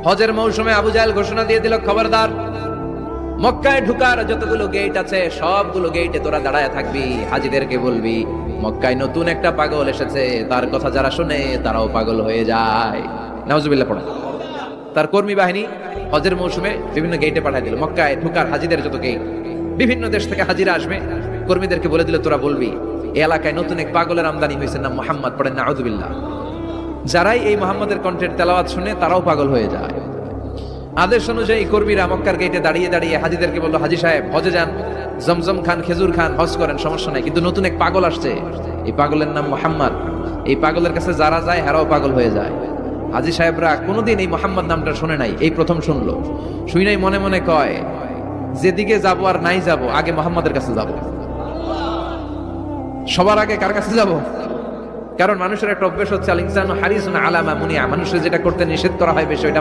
হজের মৌসুমে আবু জাহেল ঘোষণা দিয়ে দিল, খবরদার, মক্কায় ঢুকার যতগুলো গেট আছে সবগুলো গেটে তোরা দাঁড়ায় থাকবি, হাজিদেরকে বলবি মক্কায় নতুন একটা পাগল এসেছে, তার কথা যারা শুনে তারাও পাগল হয়ে যায়। নাউজুবিল্লাহ পড়া। তার কর্মী বাহিনী হজের মৌসুমে বিভিন্ন গেটে পাঠিয়ে দিল, মক্কায় ঢুকার হাজিদের যত গেট, বিভিন্ন দেশ থেকে হাজিরা আসবে, কর্মীদেরকে বলে দিল তোরা বলবি এই এলাকায় নতুন এক পাগলের আমদানি হয়েছে, নাম মুহাম্মদ, পড়েন নাউজুবিল্লাহ। যারাই এই মুহাম্মাদের কণ্ঠের তেলাওয়াত শুনে তারাও পাগল হয়ে যায়। আদেশ অনুযায়ী কর্মীরা মক্কার গেটে দাঁড়িয়ে দাঁড়িয়ে হাজিদেরকে বললো, হাজি সাহেব হজে যান, জমজম খান, খেজুর খান, হজ করেন, সমস্যা নাই, কিন্তু নতুন এক পাগল আসছে, এই পাগলের নাম মুহাম্মদ, এই পাগলের কাছে যারা যায় হারাও পাগল হয়ে যায়। হাজি সাহেবরা কোনোদিন এই মুহাম্মদ নামটা শুনে নাই, এই প্রথম শুনলো, শুই নাই, মনে মনে কয় যেদিকে যাবো আর নাই যাবো, আগে মুহাম্মাদের কাছে যাব। সবার আগে কার কাছে যাব? কারণ মানুষের একটা অভ্যেস হচ্ছে আল ইনসানু হারিসুন আলা মা মুনিয়া, মানুষের যেটা করতে নিষেধ করা হয় বেশি ওইটা